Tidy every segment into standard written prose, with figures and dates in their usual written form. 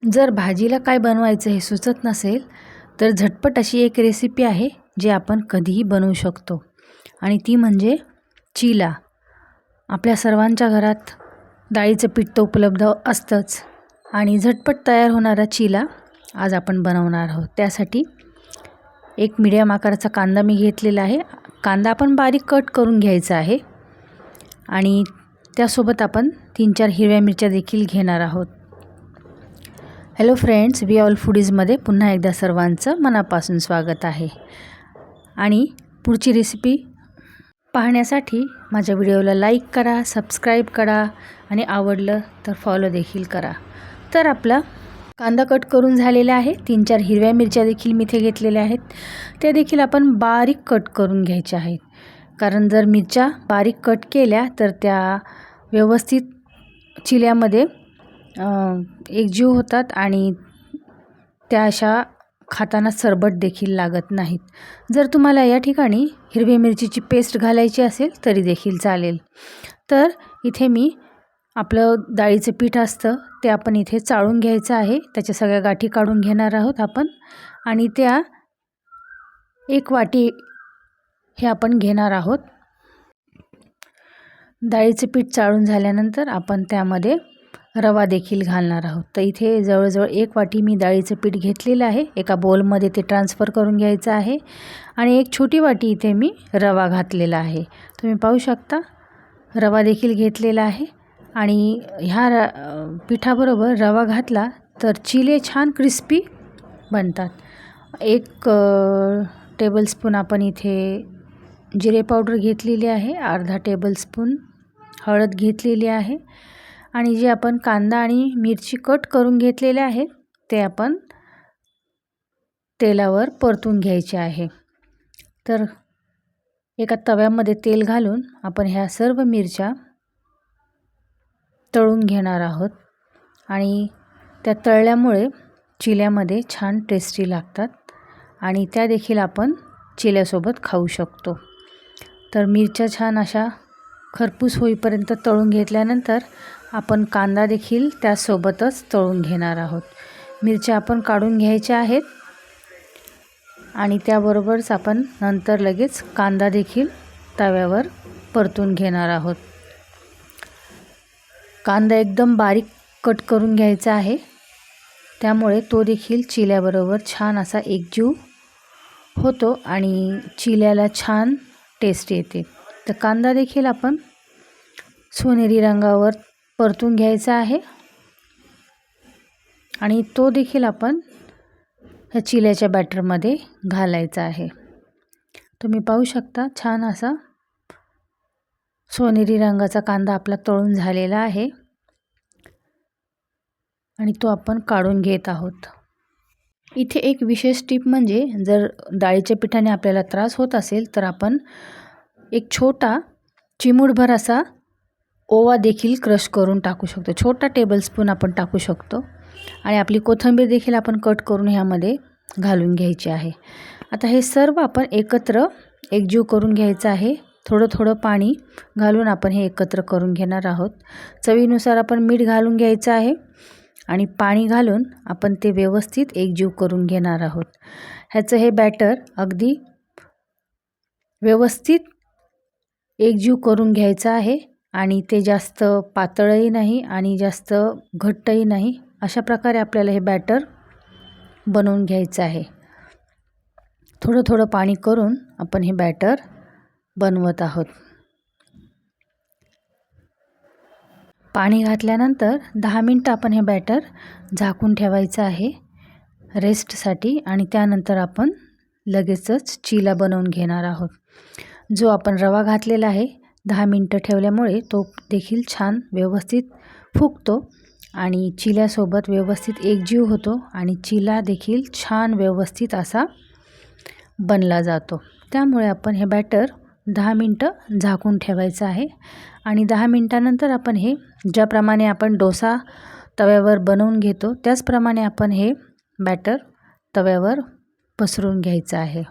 जर भाजीला काय बनवायचं हे सुचत नसेल तर झटपट अशी एक रेसिपी आहे जी आपण कधीही बनवू शकतो आणि ती म्हणजे चिला. आपल्या सर्वांच्या घरात डाळीचं पीठ तर उपलब्ध असतंच आणि झटपट तयार होणारा चिला आज आपण बनवणार आहोत. त्यासाठी एक मीडियम आकाराचा कांदा मी घेतलेला आहे. कांदा आपण बारीक कट करून घ्यायचा आहे आणि त्यासोबत आपण 3-4 हिरव्या मिरच्या देखील घेणार आहोत. हॅलो फ्रेंड्स, वी ऑल फूडीजमध्ये पुन्हा एकदा सर्वांचं मनापासून स्वागत आहे. आणि पुढची रेसिपी पाहण्यासाठी माझ्या व्हिडिओला लाईक करा, सबस्क्राईब करा आणि आवडलं तर फॉलो देखील करा. तर आपला कांदा कट करून झालेला आहे. 3-4 हिरव्या मिरच्या देखील मी इथे घेतलेल्या आहेत. त्या देखील आपण बारीक कट करून घ्यायच्या आहेत, कारण जर मिरच्या बारीक कट केल्या तर त्या व्यवस्थित चिल्यामध्ये एकजीव होतात आणि त्या अशा खाताना सरबट देखील लागत नाहीत. जर तुम्हाला या ठिकाणी हिरवी मिरचीची पेस्ट घालायची असेल तरी देखील चालेल. तर इथे मी आपलं डाळीचं पीठ असतं ते आपण इथे चाळून घ्यायचं आहे. त्याच्या सगळ्या गाठी काढून घेणार आहोत आपण आणि त्या 1 वाटी हे आपण घेणार आहोत. डाळीचं पीठ चाळून झाल्यानंतर आपण त्यामध्ये रवा देखील घालणार आहोत. तर इथे जवळजवळ 1 वाटी मी डाळीचं पीठ घेतलेलं आहे. एका बोलमध्ये ते ट्रान्सफर करून घ्यायचं आहे आणि 1 छोटी वाटी इथे मी रवा घातलेला आहे. तुम्ही पाहू शकता रवा देखील घेतलेला आहे आणि ह्या पिठाबरोबर रवा घातला तर चिले छान क्रिस्पी बनतात. 1 टेबलस्पून आपण इथे जिरे पावडर घेतलेली आहे. अर्धा टेबलस्पून हळद घेतलेली आहे आणि जे आपण कांदा आणि मिरची कट करून घेतलेले आहेत ते आपण तेलावर परतून घ्यायचे आहे. तर एका तव्यामध्ये तेल घालून आपण ह्या सर्व मिरच्या तळून घेणार आहोत आणि त्या तळल्यामुळे चिल्यामध्ये छान टेस्टी लागतात आणि त्या देखील आपण चिल्यासोबत खाऊ शकतो. तर मिरच्या छान अशा खरपूस होईपर्यंत तळून घेतल्यानंतर आपण कांदा देखील त्यासोबतच तळून घेणार आहोत. मिरच्या आपण काढून घ्यायच्या आहेत आणि त्याबरोबरच आपण नंतर लगेच कांदा देखील तव्यावर परतून घेणार आहोत. कांदा एकदम बारीक कट करून घ्यायचा आहे, त्यामुळे तो देखील चिल्याबरोबर छान असा एकजीव होतो आणि चिल्याला छान टेस्ट येते. तर कांदा देखील आपण सोनेरी रंगावर परतून घ्यायचा आहे आणि तो देखील आपण ह्या चिल्याच्या बॅटरमध्ये घालायचा आहे. तुम्ही पाहू शकता छान असा सोनेरी रंगाचा कांदा आपला तळून झालेला आहे आणि तो आपण काढून घेत आहोत. इथे एक विशेष टिप म्हणजे जर डाळीच्या पिठाने आपल्याला त्रास होत असेल तर आपण एक छोटा चिमूटभर असा ओवा देखील क्रश करून टाकू शकतो. छोटा टेबलस्पून आपण टाकू शकतो आणि आपली कोथिंबीर देखील आपण कट करून ह्यामध्ये घालून घ्यायची आहे. आता हे सर्व आपण एकत्र एकजीव करून घ्यायचं आहे. थोडं थोडं पाणी घालून आपण हे एकत्र करून घेणार आहोत. चवीनुसार आपण मीठ घालून घ्यायचं आहे आणि पाणी घालून आपण ते व्यवस्थित एकजीव करून घेणार आहोत. ह्याचं हे बॅटर अगदी व्यवस्थित एकजीव करून घ्यायचं आहे आणि ते जास्त पातळही नाही आणि जास्त घट्टही नाही. अशा प्रकारे आपल्याला हे बॅटर बनवून घ्यायचं आहे. थोडं थोडं पाणी करून आपण हे बॅटर बनवत आहोत. पाणी घातल्यानंतर 10 मिनटं आपण हे बॅटर झाकून ठेवायचं आहे रेस्टसाठी आणि त्यानंतर आपण लगेचच चिला बनवून घेणार आहोत. जो आपण रवा घातलेला आहे 10 मिनटं ठेवल्यामुळे तो देखील छान व्यवस्थित फुगतो आणि चिल्यासोबत व्यवस्थित एकजीव होतो आणि चिला देखील छान व्यवस्थित असा बनला जातो. त्यामुळे आपण हे बॅटर 10 मिनटं झाकून ठेवायचं आहे आणि 10 मिनटानंतर आपण हे ज्याप्रमाणे आपण डोसा तव्यावर बनवून घेतो त्याचप्रमाणे आपण हे बॅटर तव्यावर पसरून घ्यायचं आहे.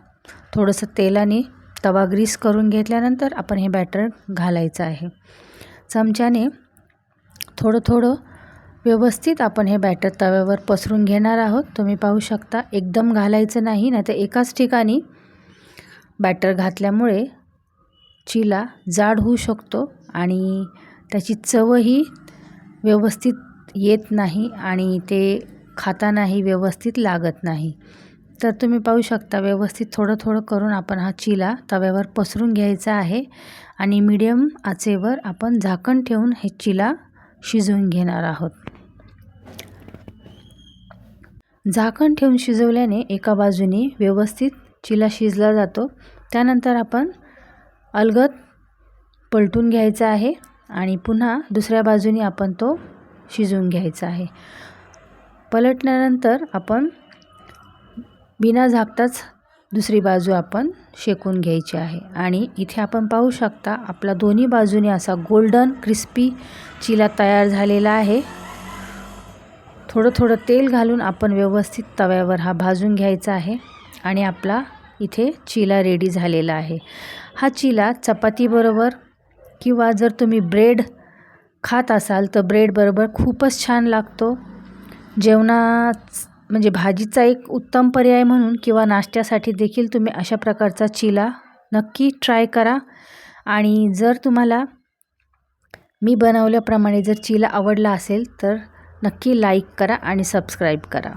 थोडंसं तेलाने तवा ग्रीस करून घेतल्यानंतर आपण हे बॅटर घालायचं आहे. चमच्याने थोडं थोडं व्यवस्थित आपण हे बॅटर तव्यावर पसरून घेणार आहोत. तुम्ही पाहू शकता, एकदम घालायचं नाही, नाहीतर एकाच ठिकाणी बॅटर घातल्यामुळे चिला जाड होऊ शकतो आणि त्याची चवही व्यवस्थित येत नाही आणि ते खातानाही व्यवस्थित लागत नाही. तर तुम्ही पाहू शकता, व्यवस्थित थोडं थोडं करून आपण हा चिला तव्यावर पसरून घ्यायचा आहे आणि मीडियम आचेवर आपण झाकण ठेवून हे चिला शिजवून घेणार आहोत. झाकण ठेवून शिजवल्याने एका बाजूने व्यवस्थित चिला शिजला जातो. त्यानंतर आपण अलगद पलटून घ्यायचा आहे आणि पुन्हा दुसऱ्या बाजूने आपण तो शिजवून घ्यायचा आहे. पलटल्यानंतर आपण बिना झाकताच दुसरी बाजू आपण शेकून घ्यायची आहे आणि इथे आपण पाहू शकता, आपला दोन्ही बाजूने असा गोल्डन क्रिस्पी चिला तयार झालेला आहे. थोडं थोडं तेल घालून आपण व्यवस्थित तव्यावर हा भाजून घ्यायचा आहे आणि आपला इथे चिला रेडी झालेला आहे. हा चिला चपातीबरोबर किंवा जर तुम्ही ब्रेड खात असाल तर ब्रेडबरोबर खूपच छान लागतो. जेवणात म्हणजे भाजीचा एक उत्तम पर्याय म्हणून किंवा नाश्त्यासाठी देखील तुम्ही अशा प्रकारचा चिला नक्की ट्राय करा. आणि जर तुम्हाला मी बनवल्याप्रमाणे जर चिला आवडला असेल तर नक्की लाईक करा आणि सबस्क्राईब करा.